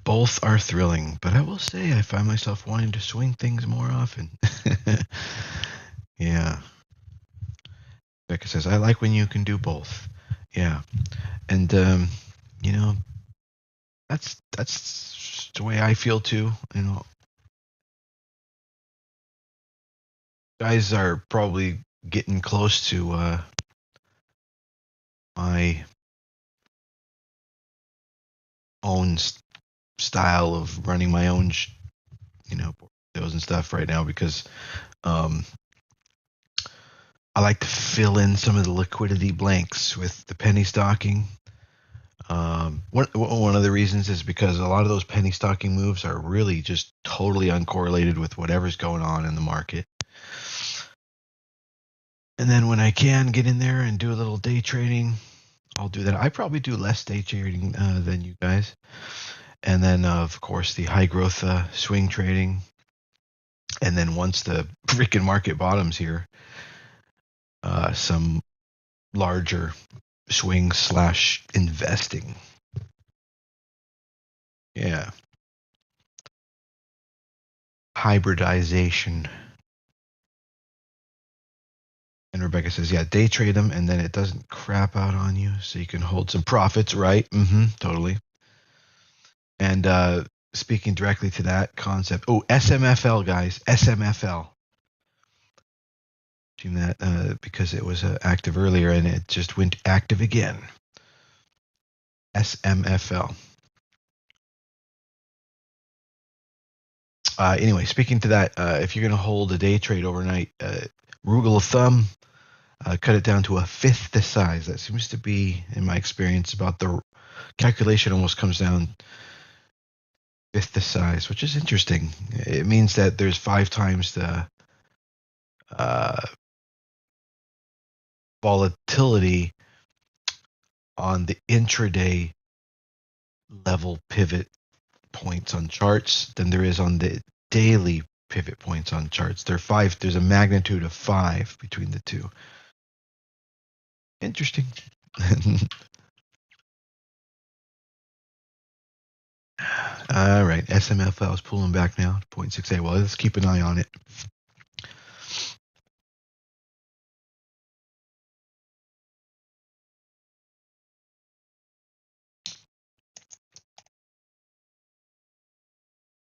Both are thrilling, but I will say I find myself wanting to swing things more often. Yeah. Becca says, I like when you can do both. Yeah. And, you know, that's the way I feel too. You know, guys are probably getting close to my own style of running my own, shows and stuff right now because um, I like to fill in some of the liquidity blanks with the penny stocking. One of the reasons is because a lot of those penny stocking moves are really just totally uncorrelated with whatever's going on in the market. And then when I can get in there and do a little day trading, I'll do that. I probably do less day trading than you guys. And then, of course, the high growth swing trading. And then once the freaking market bottoms here, some larger swings / investing. Yeah. Hybridization. And Rebecca says, yeah, day trade them and then it doesn't crap out on you. So you can hold some profits, right? Totally. And speaking directly to that concept, SMFL, guys, SMFL. That because it was active earlier and it just went active again. SMFL. Anyway, speaking to that, if you're going to hold a day trade overnight, rule of thumb, cut it down to a fifth the size. That seems to be, in my experience, about the calculation almost comes down fifth the size, which is interesting. It means that there's 5 times the volatility on the intraday level pivot points on charts than there is on the daily pivot points on charts. There's a magnitude of 5 between the two. Interesting. All right, SMFL is pulling back now to 0.68. Well, let's keep an eye on it.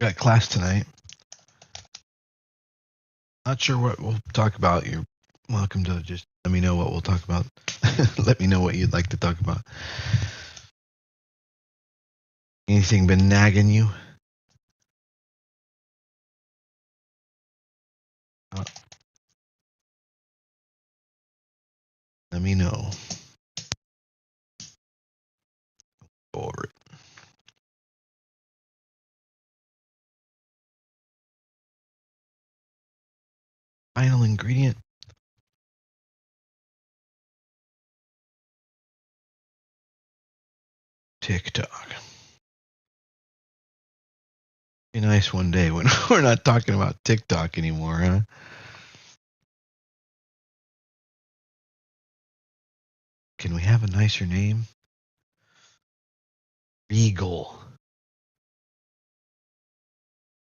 Got class tonight. Not sure what we'll talk about. You're welcome to just let me know what we'll talk about. Let me know what you'd like to talk about. Anything been nagging you? Let me know. Go over it. Final ingredient. TikTok. Be nice one day when we're not talking about TikTok anymore, huh? Can we have a nicer name? Regal.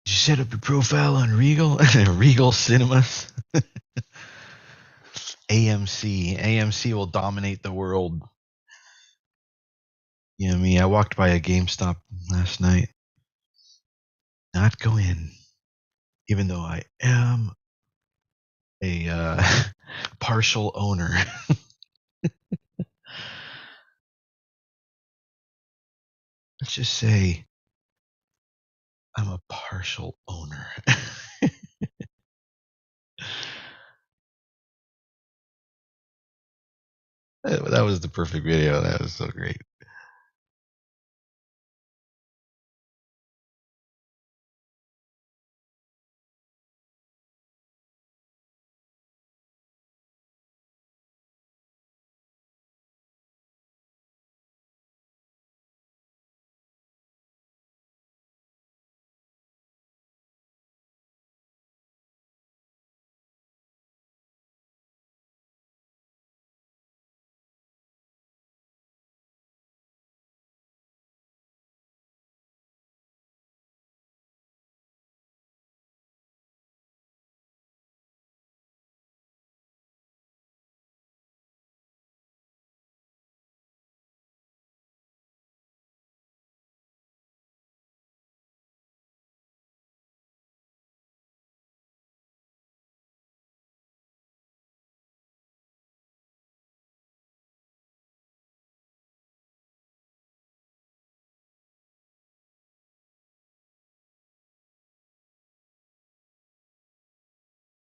Did you set up your profile on Regal? Regal Cinemas? AMC. AMC will dominate the world. You know me, I walked by a GameStop last night. Not go in. Even though I am a partial owner. Let's just say I'm a partial owner. That was the perfect video. That was so great.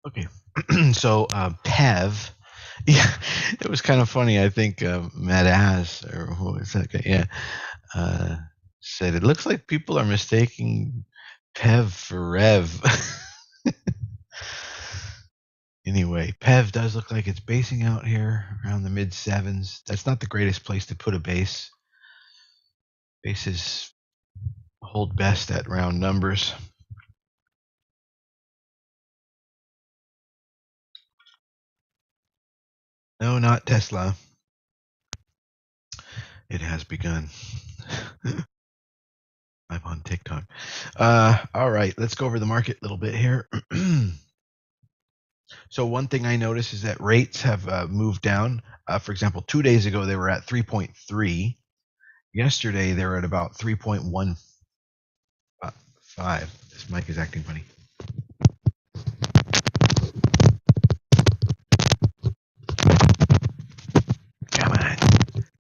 Okay, so PEV, yeah, it was kind of funny. I think Matt Ass, or who was that guy? Yeah, said it looks like people are mistaking PEV for Rev. Anyway, PEV does look like it's basing out here around the mid sevens. That's not the greatest place to put a base. Bases hold best at round numbers. No, not Tesla. It has begun. I'm on TikTok. All right, let's go over the market a little bit here. So one thing I noticed is that rates have moved down. For example, 2 days ago they were at 3.3. Yesterday they were at about 3.15. This mic is acting funny.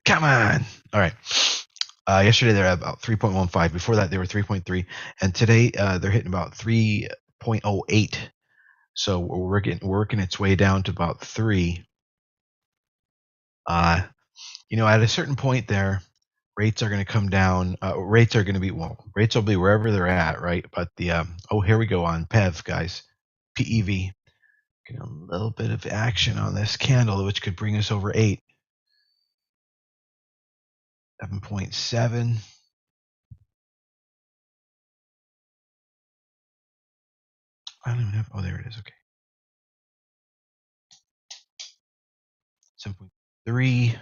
Come on. All right. Yesterday they're at about 3.15. Before that they were 3.3, and today they're hitting about 3.08. So we're working its way down to about 3. At a certain point there, rates are going to come down. Rates are going to be rates will be wherever they're at, right? But the here we go on PEV, guys. PEV. Get a little bit of action on this candle, which could bring us over 8. 7.7. I don't even have. Oh, there it is. Okay. 7.3.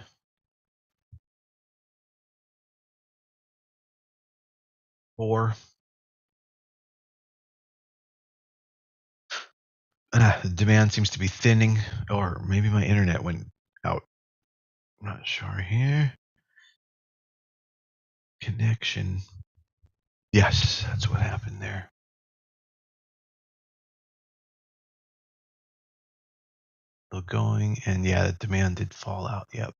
4. The demand seems to be thinning, or maybe my internet went out. I'm not sure here. Connection. Yes, that's what happened there. Still going, and yeah, the demand did fall out. Yep,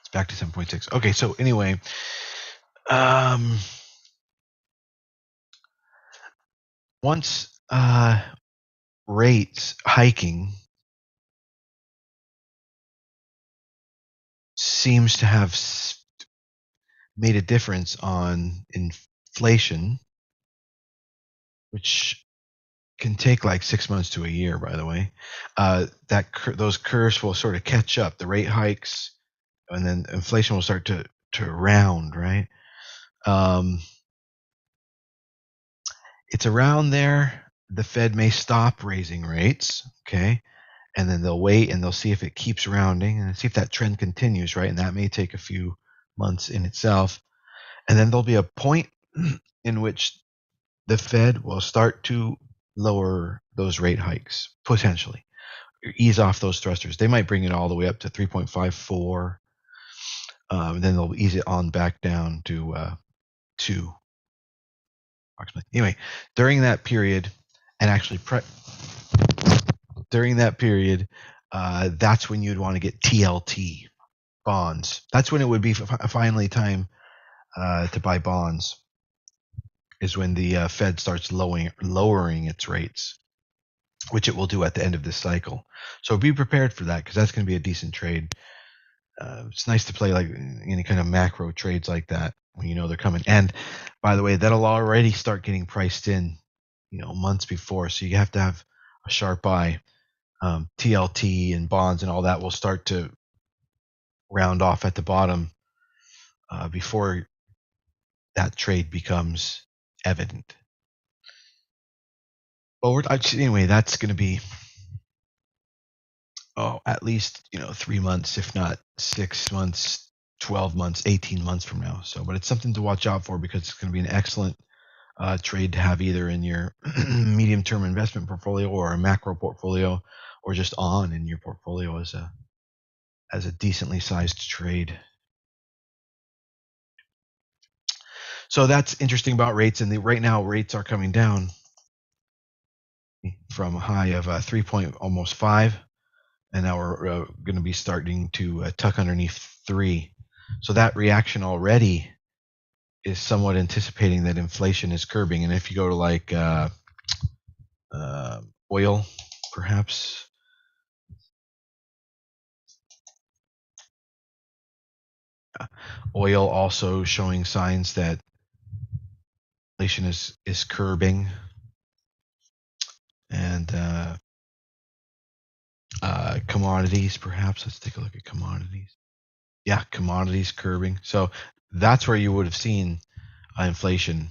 it's back to 7.6. Okay, so anyway, once rates hiking seems to have made a difference on inflation, which can take like 6 months to a year, by the way. Those curves will sort of catch up. The rate hikes, and then inflation will start to round, right? It's around there. The Fed may stop raising rates, okay, and then they'll wait and they'll see if it keeps rounding and see if that trend continues, right? And that may take a few months in itself. And then there'll be a point in which the Fed will start to lower those rate hikes, potentially, ease off those thrusters. They might bring it all the way up to 3.54. Then they'll ease it on back down to 2. Anyway, during that period, and actually during that period, that's when you'd want to get TLT bonds. That's when it would be finally time to buy bonds, is when the Fed starts lowering its rates, which it will do at the end of this cycle. So be prepared for that, because that's going to be a decent trade. It's nice to play like any kind of macro trades like that when you know they're coming. And by the way, that'll already start getting priced in, months before. So you have to have a sharp eye. TLT and bonds and all that will start to round off at the bottom before that trade becomes evident. Well, anyway, that's going to be at least 3 months, if not 6 months, 12 months, 18 months from now. So, but it's something to watch out for, because it's going to be an excellent trade to have either in your medium-term investment portfolio or a macro portfolio, or just on in your portfolio as a decently sized trade. So that's interesting about rates, and right now rates are coming down from a high of 3.5, and now we're going to be starting to tuck underneath 3. So that reaction already is somewhat anticipating that inflation is curbing. And if you go to like oil, perhaps. Oil also showing signs that inflation is curbing, and commodities perhaps. Let's take a look at commodities. Yeah, commodities curbing. So that's where you would have seen inflation.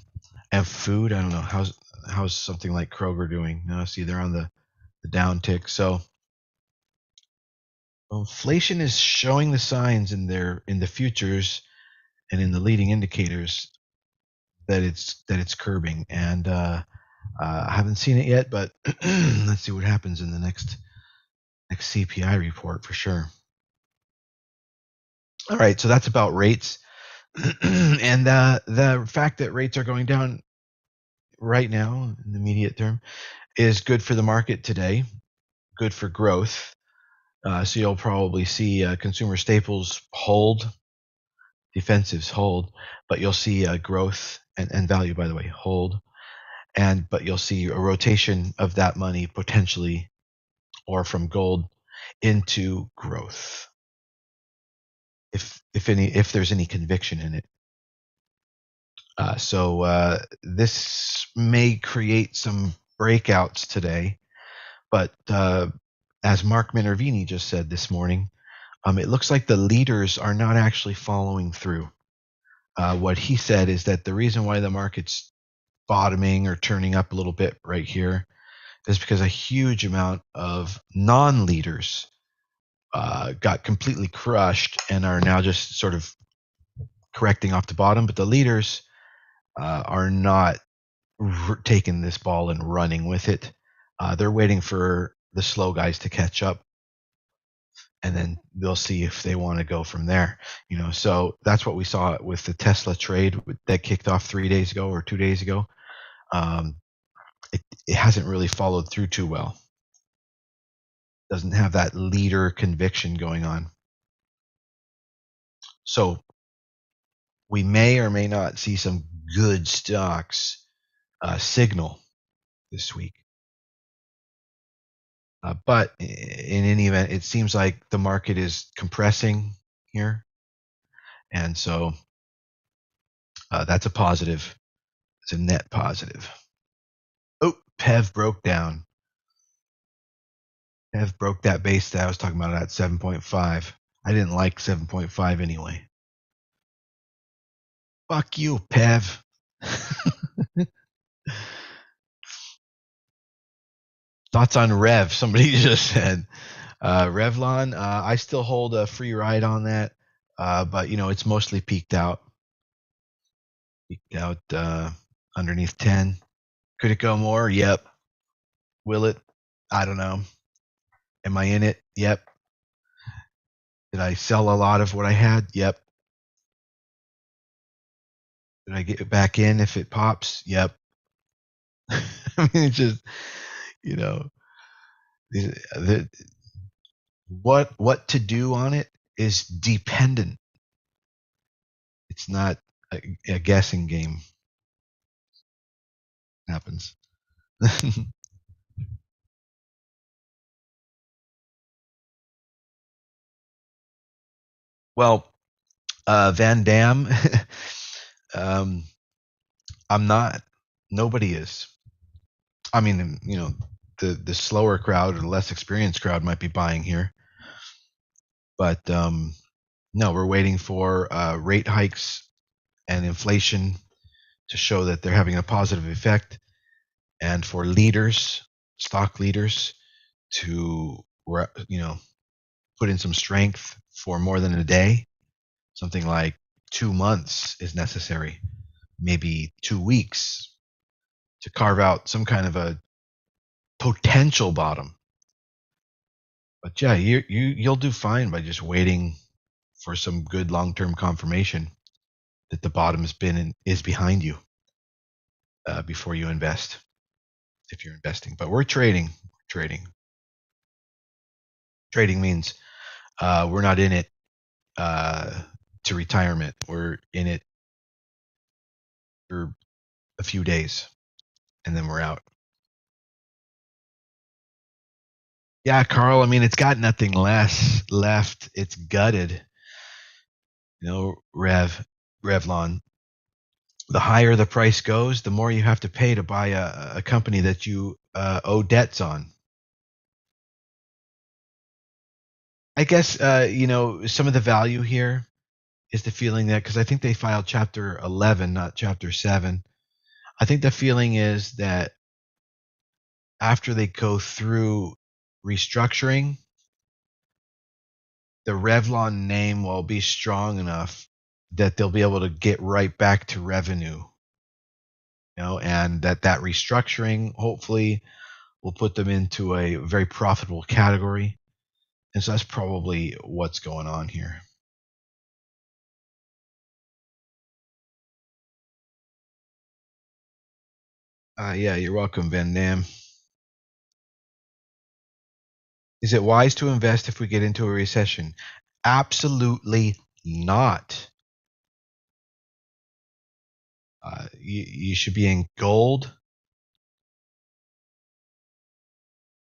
And food, I don't know how's something like Kroger doing. No, see they're on the down tick. So inflation is showing the signs in the futures and in the leading indicators that it's curbing. And I haven't seen it yet, but let's see what happens in the next CPI report for sure. All right, so that's about rates. And the fact that rates are going down right now in the immediate term is good for the market today, good for growth. So you'll probably see consumer staples hold, defensives hold, but you'll see growth and value, by the way, hold. But you'll see a rotation of that money potentially, or from gold into growth, if there's any conviction in it. So this may create some breakouts today, but as Mark Minervini just said this morning, it looks like the leaders are not actually following through. What he said is that the reason why the market's bottoming or turning up a little bit right here is because a huge amount of non-leaders got completely crushed and are now just sort of correcting off the bottom. But the leaders are not taking this ball and running with it. They're waiting for the slow guys to catch up, and then they'll see if they want to go from there. So that's what we saw with the Tesla trade that kicked off 3 days ago or 2 days ago. It hasn't really followed through too well. Doesn't have that leader conviction going on. So we may or may not see some good stocks signal this week. But in any event, it seems like the market is compressing here. And so that's a positive. It's a net positive. Oh, PEV broke down. PEV broke that base that I was talking about at 7.5. I didn't like 7.5 anyway. Fuck you, PEV. Thoughts on Rev? Somebody just said. Revlon, I still hold a free ride on that, but it's mostly peaked out. Peaked out underneath 10. Could it go more? Yep. Will it? I don't know. Am I in it? Yep. Did I sell a lot of what I had? Yep. Did I get it back in if it pops? Yep. I mean, it's just, what to do on it is dependent. It's not a guessing game. Happens. Well, Van Damme, I'm not. Nobody is. I mean, the slower crowd or the less experienced crowd might be buying here, but no, we're waiting for rate hikes and inflation to show that they're having a positive effect, and for leaders, stock leaders, to put in some strength for more than a day. Something like 2 months is necessary, maybe 2 weeks, to carve out some kind of a potential bottom. But yeah, you'll do fine by just waiting for some good long-term confirmation that the bottom has been and is behind you before you invest, if you're investing. But we're trading. Trading means we're not in it to retirement. We're in it for a few days, and then we're out. Yeah, Carl. I mean, it's got nothing less left. It's gutted. Revlon. The higher the price goes, the more you have to pay to buy a company that you owe debts on. I guess some of the value here is the feeling that, because I think they filed Chapter 11, not Chapter 7. I think the feeling is that after they go through restructuring, the Revlon name will be strong enough that they'll be able to get right back to revenue, and that restructuring hopefully will put them into a very profitable category. And so that's probably what's going on here. Yeah, you're welcome, Van Dam. Is it wise to invest if we get into a recession? Absolutely not. You should be in gold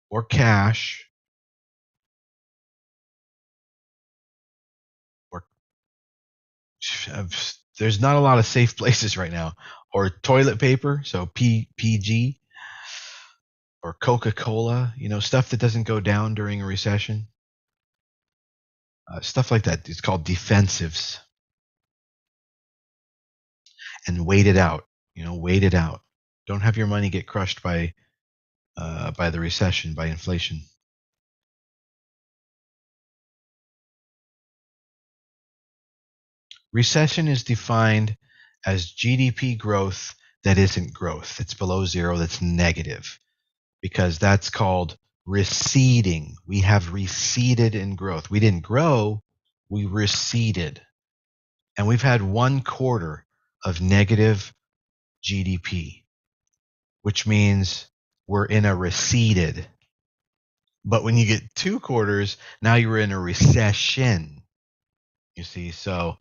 or cash or there's not a lot of safe places right now, or toilet paper, so PG, or Coca-Cola, stuff that doesn't go down during a recession. Stuff like that. It's called defensives. And wait it out. Wait it out. Don't have your money get crushed by the recession, by inflation. Recession is defined as GDP growth that isn't growth. It's below zero. That's negative, because that's called receding. We have receded in growth. We didn't grow. We receded. And we've had 1/4 of negative GDP, which means we're in a receded. But when you get 2/4, now you're in a recession. You see, so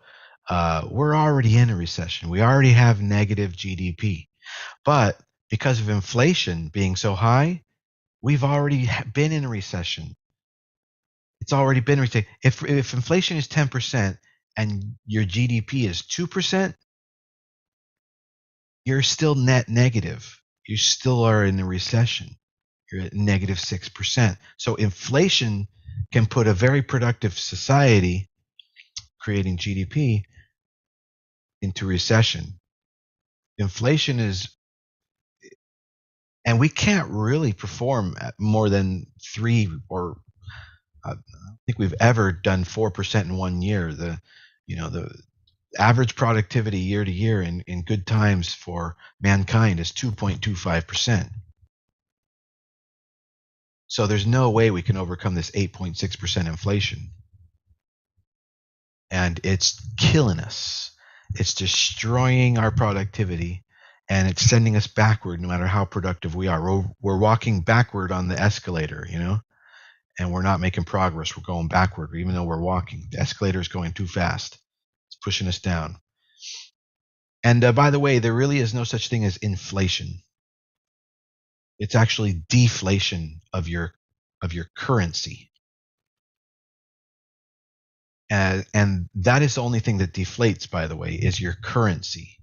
we're already in a recession. We already have negative GDP. But because of inflation being so high, we've already been in a recession. It's already been a recession. If inflation is 10% and your GDP is 2%, you're still net negative. You still are in a recession. You're at negative 6%. So inflation can put a very productive society, creating GDP, into recession. Inflation is, and we can't really perform at more than 3, or I don't think we've ever done 4% in 1 year. The average productivity year to year in good times for mankind is 2.25%. So there's no way we can overcome this 8.6% inflation. And it's killing us. It's destroying our productivity, and it's sending us backward no matter how productive we are. We're walking backward on the escalator, and we're not making progress. We're going backward, even though we're walking. The escalator is going too fast. It's pushing us down. And by the way, there really is no such thing as inflation. It's actually deflation of your currency. And that is the only thing that deflates, by the way, is your currency.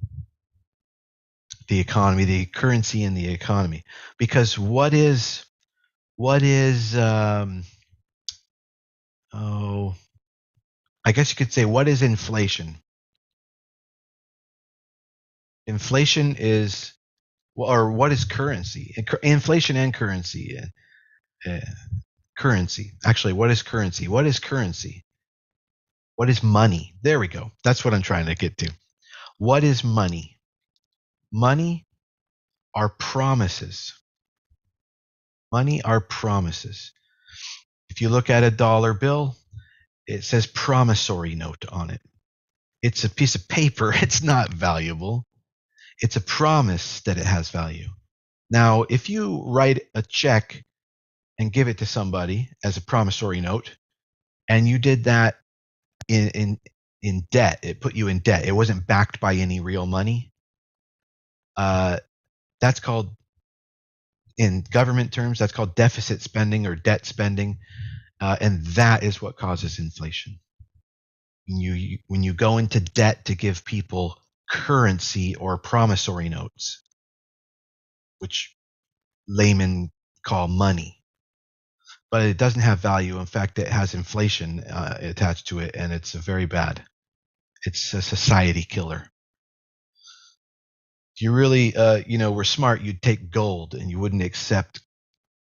The economy, the currency in the economy. Because what is I guess you could say, what is inflation? Inflation is, or what is currency? Inflation and currency. Currency. Actually, what is currency? What is currency? What is money? There we go. That's what I'm trying to get to. What is money? Money are promises. Money are promises. If you look at a dollar bill, it says promissory note on it. It's a piece of paper. It's not valuable. It's a promise that it has value. Now, if you write a check and give it to somebody as a promissory note, and you did that in debt, it put you in debt. It wasn't backed by any real money. That's called in government terms, that's called deficit spending or debt spending, and that is what causes inflation. When you go into debt to give people currency or promissory notes, which laymen call money, but it doesn't have value. In fact, it has inflation attached to it, and it's very bad. It's a society killer. If you really, were smart, you'd take gold and you wouldn't accept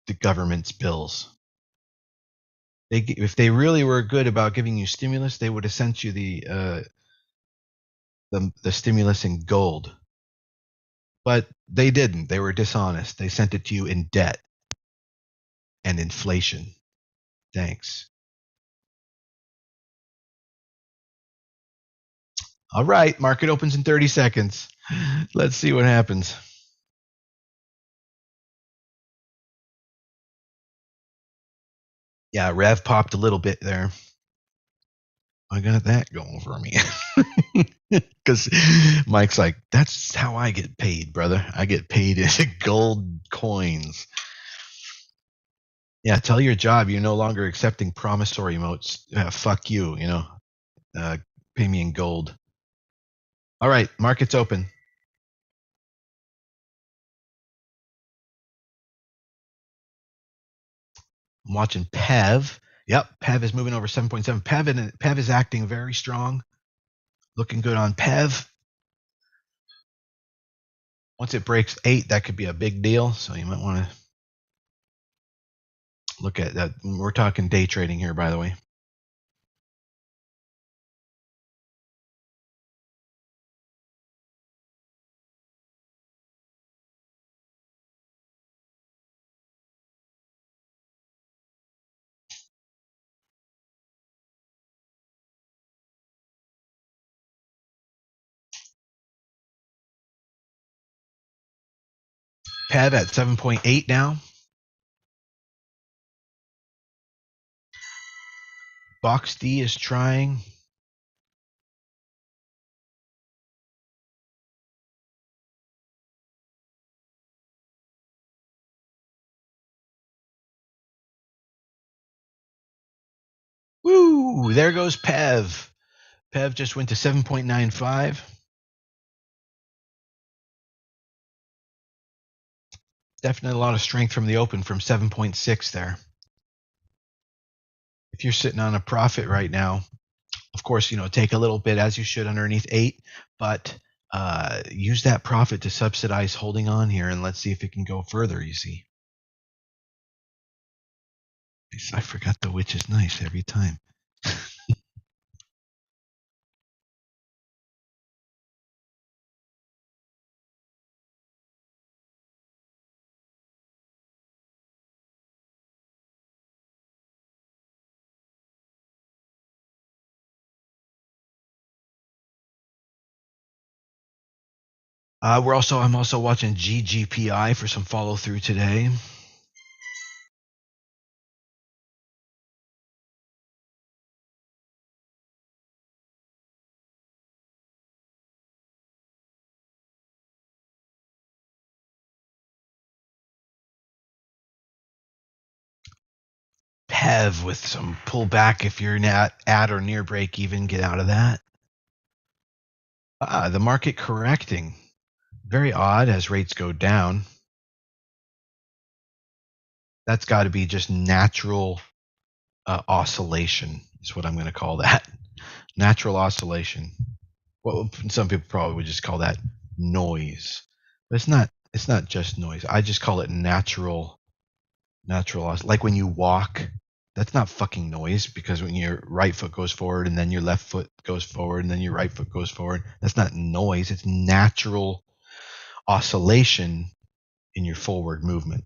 the government's bills. If they really were good about giving you stimulus, they would have sent you the stimulus in gold. But they didn't. They were dishonest. They sent it to you in debt and inflation. Thanks. All right, market opens in 30 seconds. Let's see what happens. Yeah, Rev popped a little bit there. I got that going for me. Because Mike's like, that's how I get paid, brother. I get paid in gold coins. Yeah, tell your job you're no longer accepting promissory notes. Fuck you, pay me in gold. All right, market's open. I'm watching PEV. Yep, PEV is moving over 7.7. PEV is acting very strong. Looking good on PEV. Once it breaks 8, that could be a big deal. So you might want to look at that. We're talking day trading here, by the way. PEV at 7.8 now. BOXD is trying. Woo! There goes PEV. PEV just went to 7.95. Definitely a lot of strength from the open from 7.6 there. If you're sitting on a profit right now, of course, take a little bit as you should underneath 8, but use that profit to subsidize holding on here, and let's see if it can go further, you see. I forgot the which is nice every time. I'm also watching GGPI for some follow through today. PEV with some pullback if you're not at or near break even, get out of that. The market correcting. Very odd as rates go down. That's got to be just natural oscillation is what I'm going to call that. Natural oscillation. Well, some people probably would just call that noise. But it's not just noise. I just call it natural like when you walk, that's not fucking noise, because when your right foot goes forward and then your left foot goes forward and then your right foot goes forward, that's not noise. It's natural oscillation in your forward movement.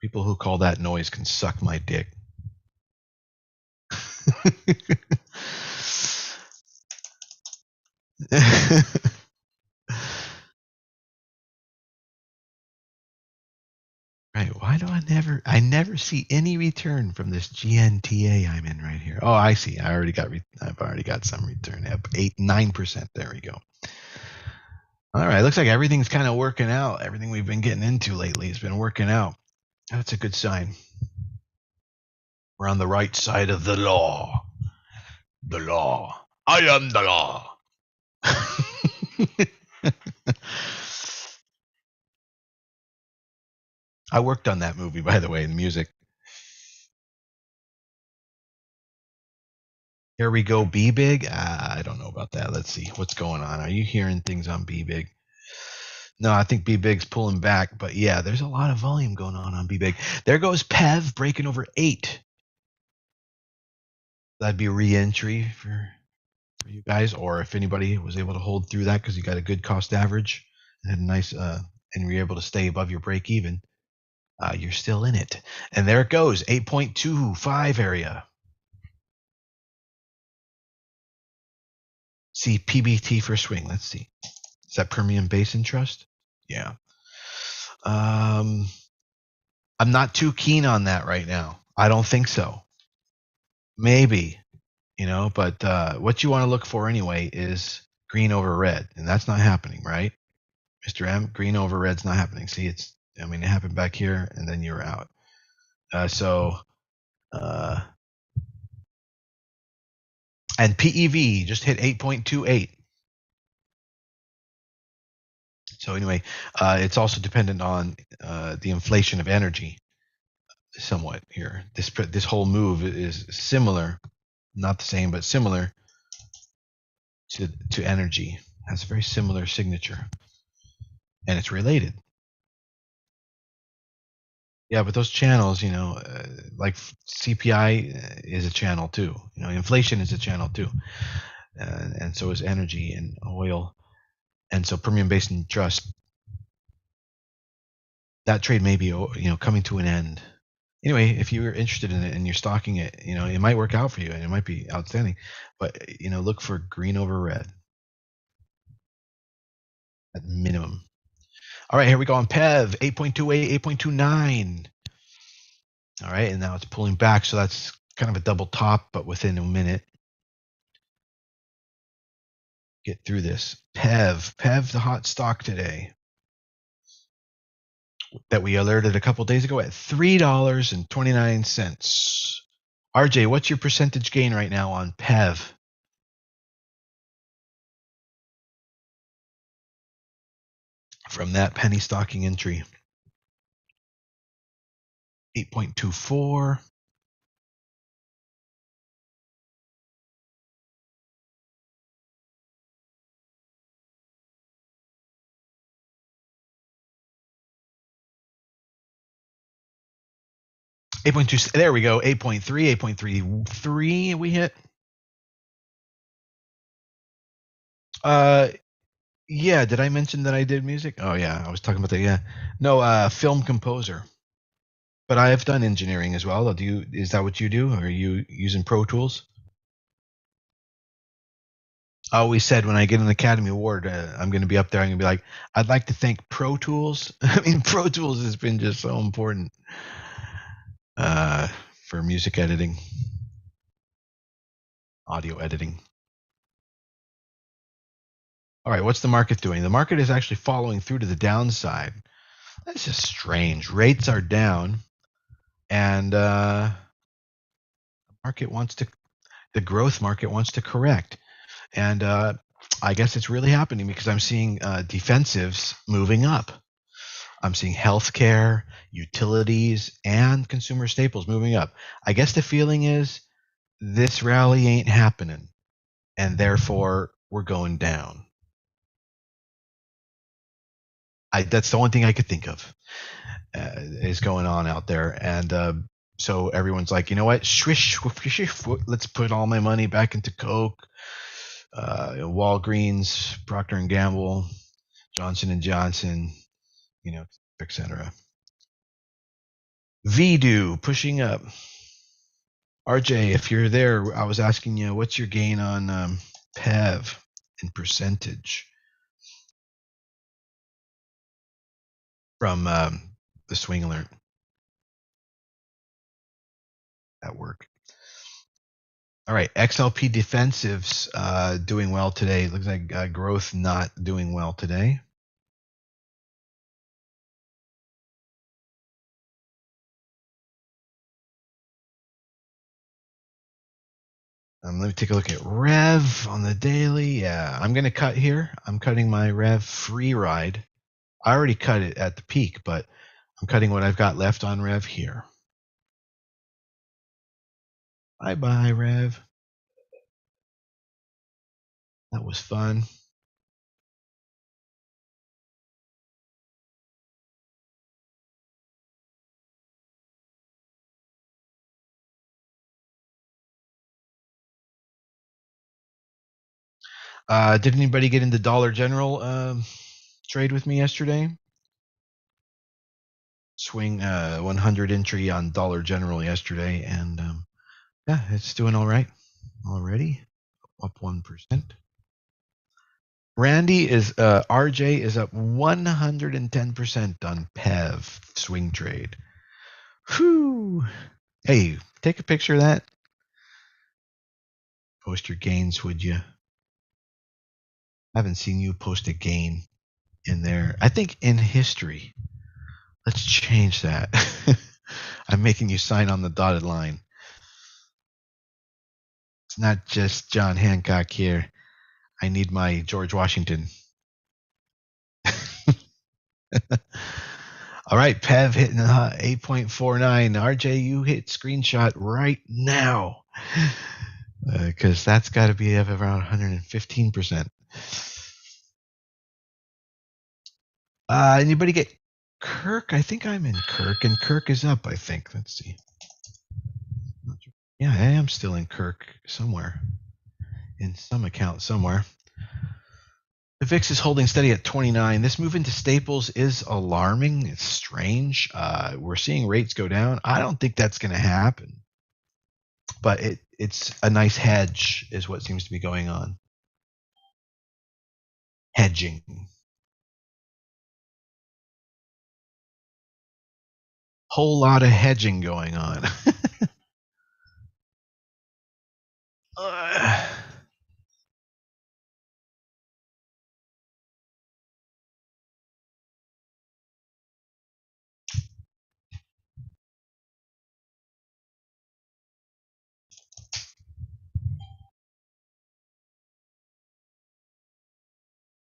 People who call that noise can suck my dick. Right, why do I never see any return from this GNTA I'm in right here? Oh, I see. I've already got some return. Up 9%. There we go. All right, looks like everything's kind of working out. Everything we've been getting into lately has been working out. That's a good sign. We're on the right side of the law. The law. I am the law. I worked on that movie, by the way, the music. Here we go, Be Big. I don't know about that. Let's see what's going on. Are you hearing things on Be Big? No, I think Be Big's pulling back, but yeah, there's a lot of volume going on Be Big. There goes Pev breaking over 8. That'd be a re-entry for you guys, or if anybody was able to hold through that because you got a good cost average and had a nice and you're able to stay above your break even, you're still in it. And there it goes, 8.25 area. See PBT for swing. Let's see. Is that Permian Basin Trust? Yeah. I'm not too keen on that right now. I don't think so. Maybe, but what you want to look for anyway is green over red, and that's not happening, right? Mr. M, green over red's not happening. See, it happened back here, and then you're out. And PEV just hit 8.28. So anyway, it's also dependent on the inflation of energy somewhat here. This whole move is similar, not the same, but similar to energy. Has a very similar signature, and it's related. Yeah, but those channels, like CPI is a channel too. Inflation is a channel too, and so is energy and oil, and so Permian Basin Trust. That trade may be, coming to an end. Anyway, if you're interested in it and you're stocking it, it might work out for you and it might be outstanding. But look for green over red at minimum. All right, here we go on PEV 8.28, 8.29. All right, and now it's pulling back, so that's kind of a double top, but within a minute. Get through this. PEV, the hot stock today that we alerted a couple days ago at $3.29. RJ, what's your percentage gain right now on PEV? From that penny stocking entry. 8.24. There we go. 8.3, 8.33 we hit. Yeah, did I mention that I did music? Oh yeah, I was talking about that. Yeah. No, film composer. But I have done engineering as well. Is that what you do? Or are you using Pro Tools? I always said when I get an Academy Award, I'm going to be up there. I'm going to be like, I'd like to thank Pro Tools. I mean, Pro Tools has been just so important for music editing, audio editing. All right, what's the market doing? The market is actually following through to the downside. That's just strange. Rates are down, and the growth market wants to correct. And I guess it's really happening because I'm seeing defensives moving up. I'm seeing healthcare, utilities, and consumer staples moving up. I guess the feeling is this rally ain't happening, and therefore we're going down. That's the only thing I could think of is going on out there. And so everyone's like, you know what? Swish, let's put all my money back into Coke, Walgreens, Procter & Gamble, Johnson & Johnson, etc. Vdoo pushing up. RJ, if you're there, I was asking you, what's your gain on PEV in percentage from the swing alert at work? All right, XLP defensives doing well today. Looks like growth not doing well today. Let me take a look at Rev on the daily. Yeah, I'm going to cut here. I'm cutting my Rev free ride. I already cut it at the peak, but I'm cutting what I've got left on Rev here. Bye-bye, Rev. That was fun. Did anybody get into Dollar General trade with me yesterday? Swing 100 entry on Dollar General yesterday, and yeah, it's doing all right already, up 1%. Randy is RJ is up 110% on PEV swing trade. Whew. Hey, take a picture of that. Post your gains, would you? I haven't seen you post a gain in there. I think in history. Let's change that. I'm making you sign on the dotted line. It's not just John Hancock here. I need my George Washington. All right, Pev hitting 8.49. RJ, you hit screenshot right now because that's got to be up around 115%. Anybody get Kirk? I think I'm in Kirk, and Kirk is up, I think. Let's see. Yeah, I am still in Kirk somewhere, in some account somewhere. The VIX is holding steady at 29. This move into staples is alarming. It's strange. We're seeing rates go down. I don't think that's going to happen. But it's a nice hedge is what seems to be going on. Hedging. Whole lot of hedging going on.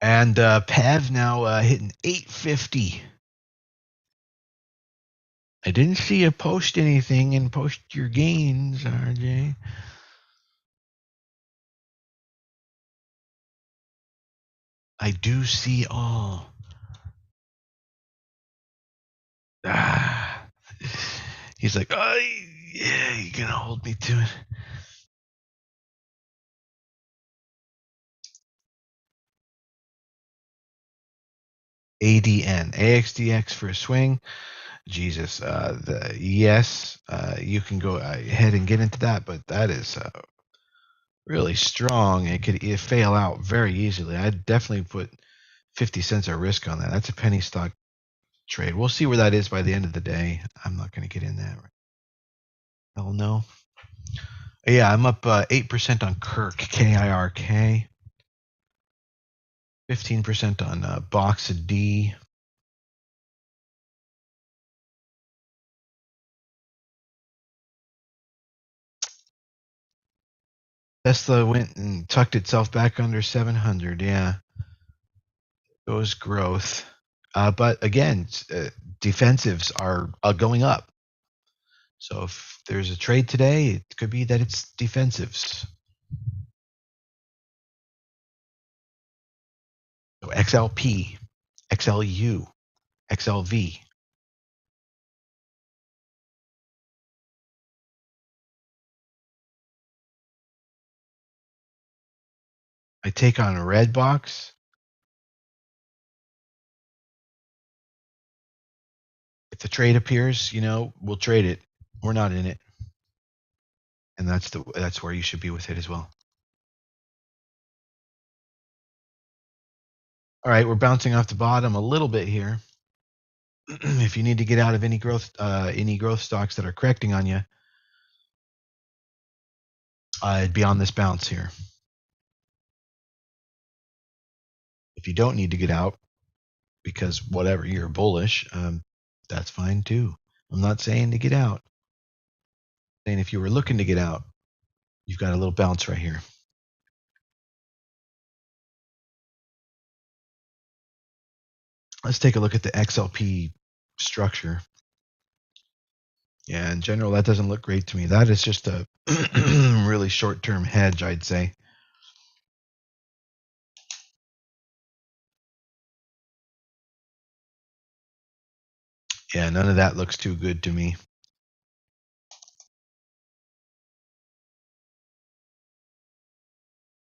And PEV now hitting 850. I didn't see you post anything and post your gains, RJ. I do see all. He's like, oh, yeah, you're going to hold me to it. ADN, AXDX for a swing. Jesus, yes, you can go ahead and get into that, but that is really strong. It could fail out very easily. I'd definitely put 50 cents of risk on that. That's a penny stock trade. We'll see where that is by the end of the day. I'm not going to get in that. Hell no. Yeah, I'm up 8% on Kirk, KIRK. 15% on BOXD. Tesla went and tucked itself back under 700. Yeah. Goes growth. But again, defensives are going up. So if there's a trade today, it could be that it's defensives. So XLP, XLU, XLV. I take on a red box. If the trade appears, we'll trade it. We're not in it. And that's where you should be with it as well. All right, we're bouncing off the bottom a little bit here. If you need to get out of any growth stocks that are correcting on you, it'd be on this bounce here. If you don't need to get out because whatever you're bullish, that's fine too. I'm not saying to get out. I'm saying if you were looking to get out, You've got a little bounce right here. Let's take a look at the XLP structure. Yeah, in general, that doesn't look great to me. That is just a really short-term hedge, I'd say. Yeah, none of that looks too good to me.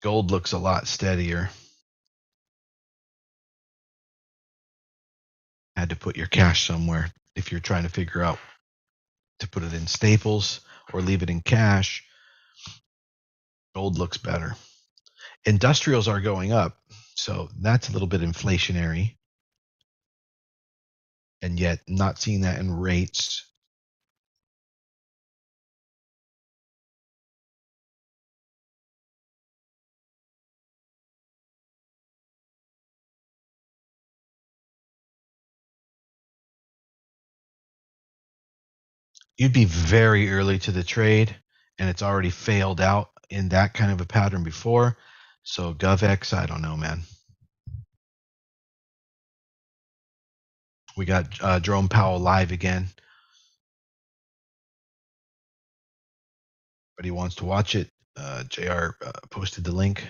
Gold looks a lot steadier. Had to put your cash somewhere if you're trying to figure out to put it in staples or leave it in cash. Gold looks better. Industrials are going up, so that's a little bit inflationary, and yet not seeing that in rates. You'd be very early to the trade, and it's already failed out in that kind of a pattern before. So GovX, I don't know, man. We got Jerome Powell live again. But he wants to watch it. JR posted the link.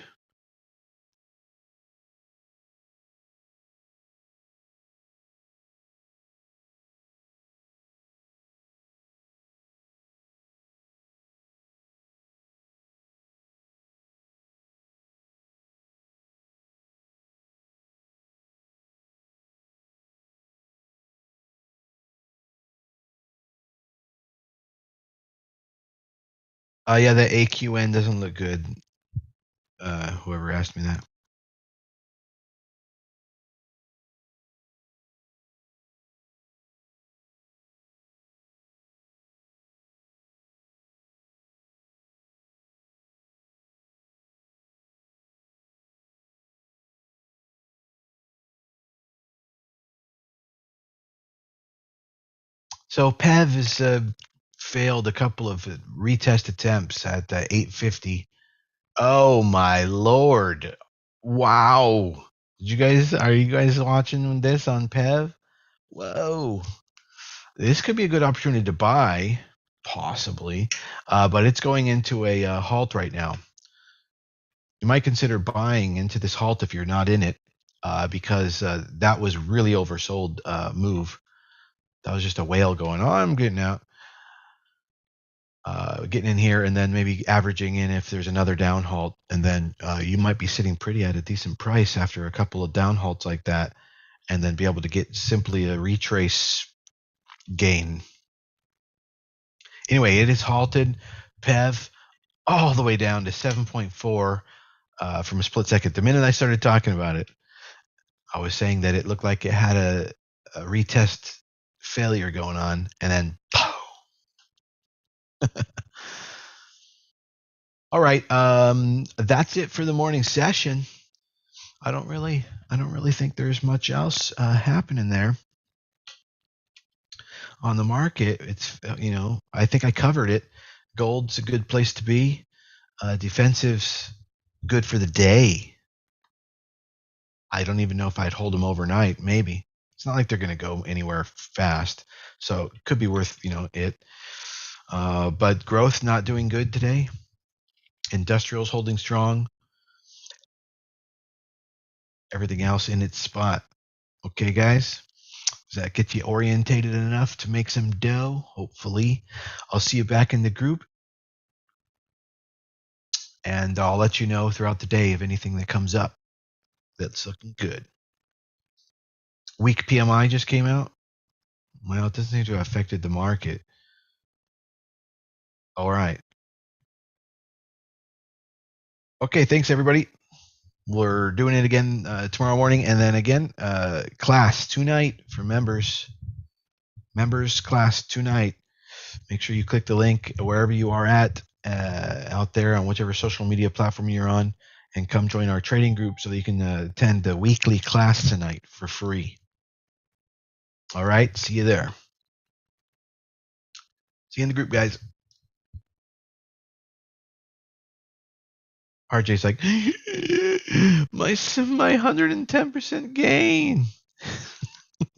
Yeah, the AQN doesn't look good. Whoever asked me that. So PEV has failed a couple of retest attempts at 850. Oh my lord! Wow. Are you guys watching this on PEV? Whoa. This could be a good opportunity to buy, possibly, but it's going into a halt right now. You might consider buying into this halt if you're not in it, because that was really oversold move. That was just a whale going, oh, I'm getting out, getting in here, and then maybe averaging in if there's another down halt, and then you might be sitting pretty at a decent price after a couple of down halts like that, and then be able to get simply a retrace gain. Anyway, it is halted. PEV all the way down to 7.4 from a split second. The minute I started talking about it, I was saying that it looked like it had a retest failure going on, and then all right, that's it for the morning session. I don't really think there's much else happening there on the market. It's I think I covered it. Gold's a good place to be. Defensive's good for the day. I don't even know if I'd hold them overnight. Maybe it's not like they're going to go anywhere fast, so it could be worth it. But growth not doing good today. Industrials holding strong. Everything else in its spot. Okay, guys. Does that get you orientated enough to make some dough? Hopefully. I'll see you back in the group. And I'll let you know throughout the day of anything that comes up that's looking good. Weak PMI just came out. Well, it doesn't seem to have affected the market. All right. Okay, thanks, everybody. We're doing it again tomorrow morning, and then again, class tonight for members. Members class tonight. Make sure you click the link wherever you are at out there on whichever social media platform you're on, and come join our trading group so that you can attend the weekly class tonight for free. All right, see you there. See you in the group, guys. RJ's like, my 110% gain.